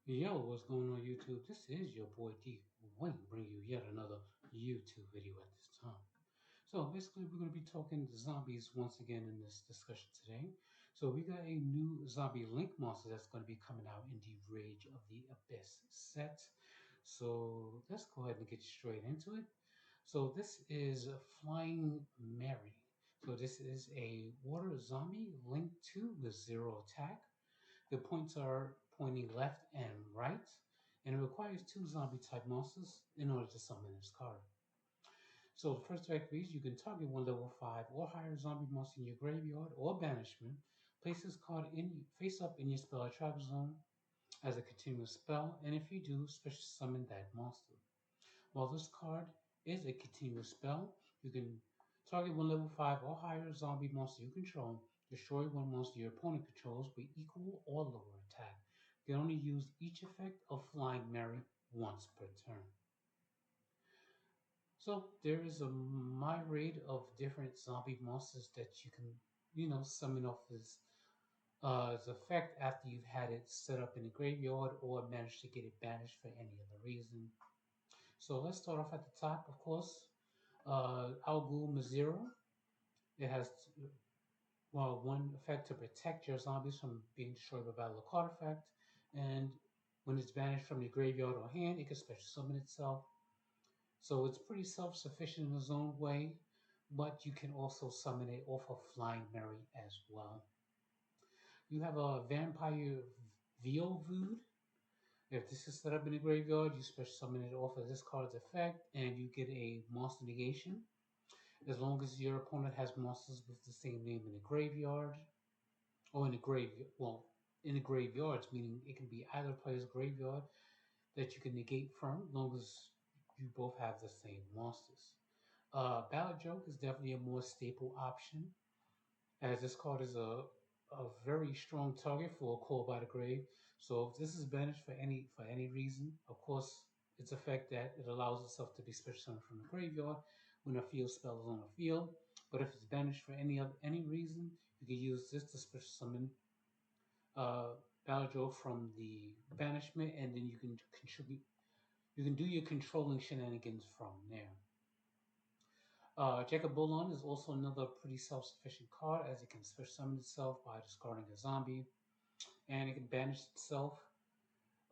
Yo, what's going on YouTube? This is your boy D Wayne bringing you yet another YouTube video at this time. So basically we're going to be talking zombies once again in this discussion today. So we got a new zombie link monster that's going to be coming out in the Rage of the Abyss set. So let's go ahead and get straight into it. So this is Flying Mary. So this is a water zombie linked to with zero attack. The points are pointing left and right, and it requires two zombie type monsters in order to summon this card. So the first effect reads you can target one level 5 or higher zombie monster in your graveyard or banishment. Place this card in face up in your spell or trap zone as a continuous spell, and if you do, special summon that monster. While this card is a continuous spell, you can target one level 5 or higher zombie monster you control, destroy one monster your opponent controls with equal or lower attack. You can only use each effect of Flying Mary once per turn. So there is a myriad of different zombie monsters that you can, summon off as effect after you've had it set up in the graveyard or managed to get it banished for any other reason. So let's start off at the top, of course. Al Ghul Maziro. It has one effect to protect your zombies from being destroyed by battle or card effect, and when it's banished from your graveyard or hand, it can special summon itself. So it's pretty self-sufficient in its own way, but you can also summon it off of Flying Mary as well. You have a Vampire Veilvood. If this is set up in the graveyard, you special summon it off of this card's effect, and you get a monster negation. As long as your opponent has monsters with the same name in the graveyard, or in the graveyard, well, in the graveyards, meaning it can be either player's graveyard that you can negate from, as long as you both have the same monsters. Ballad Joke is definitely a more staple option, as this card is a very strong target for a Call by the Grave. So if this is banished for any reason, of course, its effect that it allows itself to be special summoned from the graveyard when a field spell is on the field. But if it's banished for any reason, you can use this to special summon uh, Baladro from the banishment, and then you can contribute. You can do your controlling shenanigans from there. Jacob Bolon is also another pretty self-sufficient card, as it can special summon itself by discarding a zombie, and it can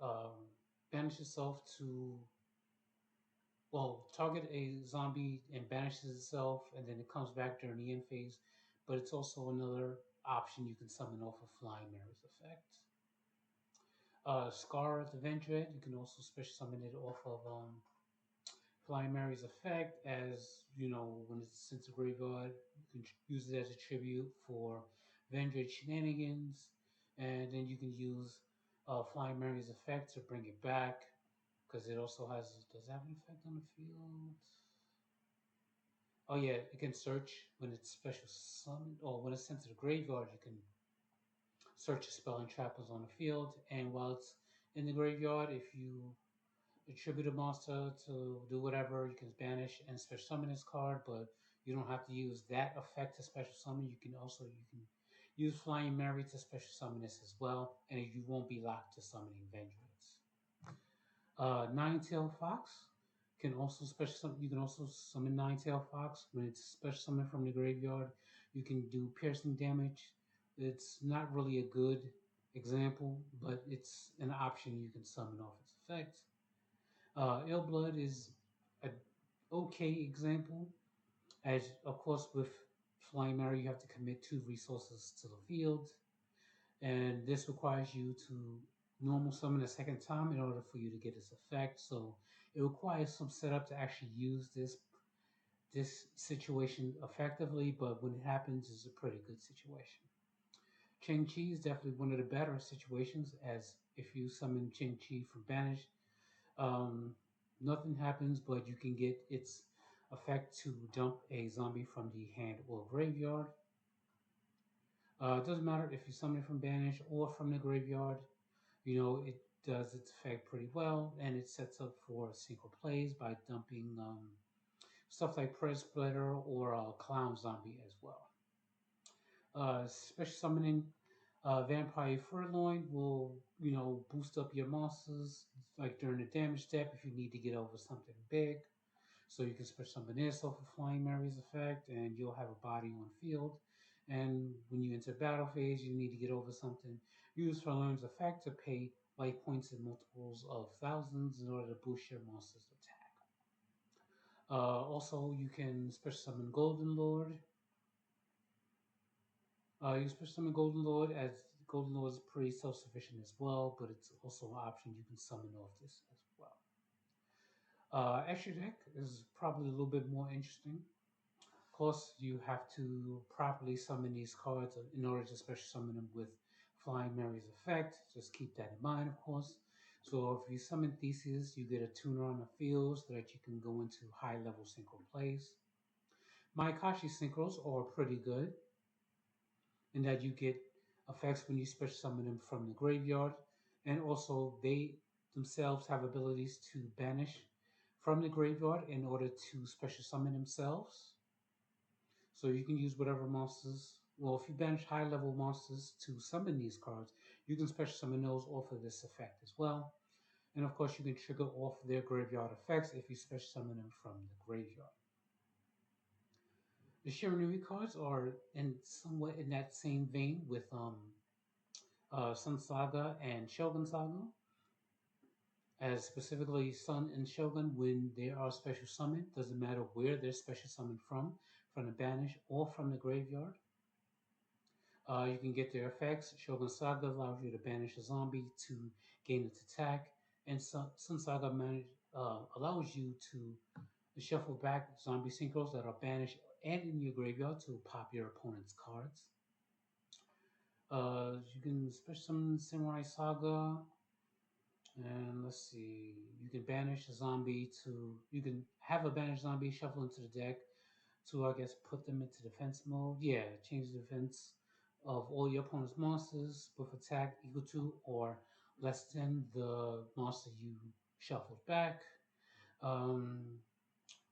um, banish itself to target a zombie and banishes itself, and then it comes back during the end phase. But it's also another option you can summon off of Flying Mare's effect. Scar the Vendread, you can also special summon it off of Flying Mary's effect, as you know, when it's sent to graveyard, you can use it as a tribute for Vendread shenanigans, and then you can use Flying Mary's effect to bring it back, because it also does it have an effect on the field? Oh yeah, it can search when it's special summoned, or when it's sent to the graveyard, you can search a spell and trappers on the field, and while it's in the graveyard, if you attribute a monster to do whatever, you can banish and special summon this card, but you don't have to use that effect to special summon. You can use Flying Mary to special summon this as well, and you won't be locked to summoning Vengeance. Nine-tailed Fox can also special summon. You can also summon Nine-tailed Fox when it's special summoned from the graveyard. You can do piercing damage. It's not really a good example, but it's an option you can summon off its effect. Ill Blood is an okay example, as of course with Flying Mary you have to commit two resources to the field, and this requires you to normal summon a second time in order for you to get its effect. So it requires some setup to actually use this situation effectively, but when it happens, it's a pretty good situation. Ching Chi is definitely one of the better situations, as if you summon Ching Chi from Banish, um, nothing happens, but you can get its effect to dump a zombie from the hand or graveyard. It doesn't matter if you summon it from Banish or from the graveyard. You know, it does its effect pretty well, and it sets up for single plays by dumping stuff like Press Splitter or Clown Zombie as well. Special summoning Vampire Furloin will, boost up your monsters like during the damage step if you need to get over something big. So you can special summon this off of Flying Mary's effect, and you'll have a body on field. And when you enter battle phase, you need to get over something. Use Furloin's effect to pay life points in multiples of thousands in order to boost your monster's attack. Also, you can special summon Golden Lord. You can special summon Golden Lord, as Golden Lord is pretty self-sufficient as well, but it's also an option you can summon off this as well. Extra deck is probably a little bit more interesting. Of course, you have to properly summon these cards in order to special summon them with Flying Mary's effect. Just keep that in mind, of course. So if you summon Theseus, you get a tuner on the field so that you can go into high level synchro plays. Mayakashi synchros are pretty good in that you get effects when you special summon them from the graveyard, and also they themselves have abilities to banish from the graveyard in order to special summon themselves. So you can use whatever monsters. Well, if you banish high level monsters to summon these cards, you can special summon those off of this effect as well. And of course, you can trigger off their graveyard effects if you special summon them from the graveyard. The Shiranui cards are in somewhat in that same vein with Sun Saga and Shogun Saga, as specifically Sun and Shogun when they are special summoned. Doesn't matter where they're special summoned from the banish or from the graveyard. You can get their effects. Shogun Saga allows you to banish a zombie to gain its attack, and Sun Saga allows you to shuffle back zombie synchros that are banished and in your graveyard to pop your opponent's cards. You can special summon Samurai Saga, and let's see. You can banish a zombie to. You can have a banished zombie shuffle into the deck to, I guess, put them into defense mode. Yeah, change the defense of all your opponent's monsters with attack equal to or less than the monster you shuffled back. Um,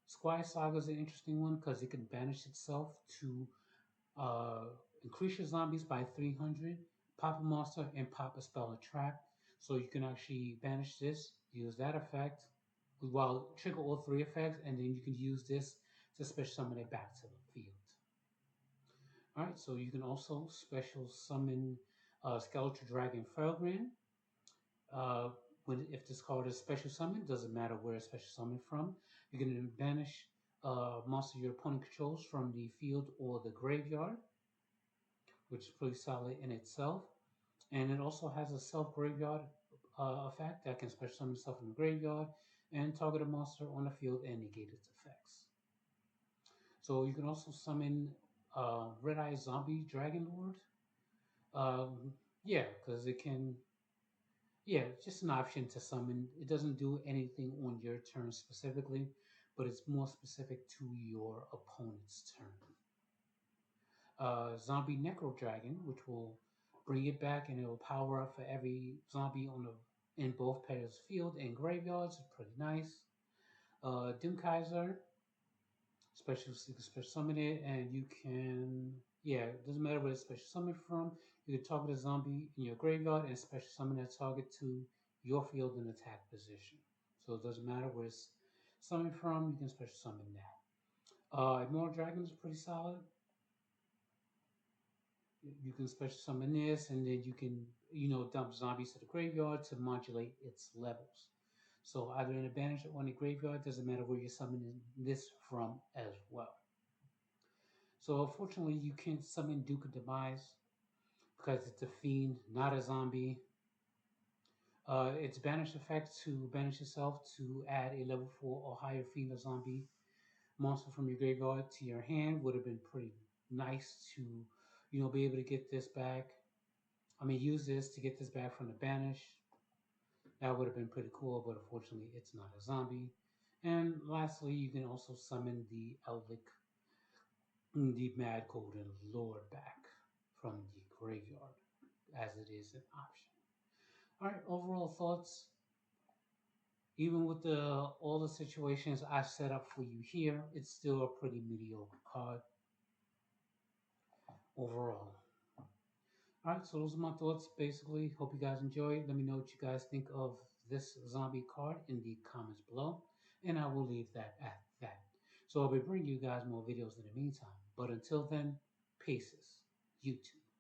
Squire Saga is an interesting one because it can banish itself to uh, increase your zombies by 300, pop a monster, and pop a spell or trap. So you can actually banish this, use that effect, while trigger all three effects, and then you can use this to special summon it back to the field. Alright, so you can also special summon Skeletal Dragon Felgrin. Uh, if this card is special summoned, doesn't matter where it's special summoned from. You can banish monster your opponent controls from the field or the graveyard, which is pretty solid in itself. And it also has a self graveyard effect that can special summon itself in the graveyard and target a monster on the field and negate its effects. So you can also summon Red Eye Zombie Dragon Lord. Yeah, because it can. Yeah, just an option to summon. It doesn't do anything on your turn specifically, but it's more specific to your opponent's turn. Zombie Necro Dragon, which will bring it back and it will power up for every zombie on the in both players' field and graveyards. It's pretty nice. Doom Kaiser, you can special summon it, and you can it doesn't matter where it's special summoned from. You can target a zombie in your graveyard and special summon that target to your field and attack position. So it doesn't matter where it's summoned from. You can special summon that. Immortal Dragon is pretty solid. You can special summon this, and then you can dump zombies to the graveyard to modulate its levels. So either an advantage or in the graveyard, doesn't matter where you're summoning this from as well. So unfortunately, you can't summon Duke of Demise because it's a fiend, not a zombie. Its banish effect to banish itself to add a level 4 or higher fiend or zombie monster from your graveyard to your hand would have been pretty nice to, be able to get this back. I mean, use this to get this back from the banish. That would have been pretty cool, but unfortunately, it's not a zombie. And lastly, you can also summon the Elvic, the Mad Golden Lord back from the graveyard, as it is an option. All right, overall thoughts. Even with all the situations I set up for you here, it's still a pretty mediocre card overall. All right, so those are my thoughts. Basically, hope you guys enjoyed. Let me know what you guys think of this zombie card in the comments below, and I will leave that at that. So I'll be bringing you guys more videos in the meantime. But until then, peace. YouTube.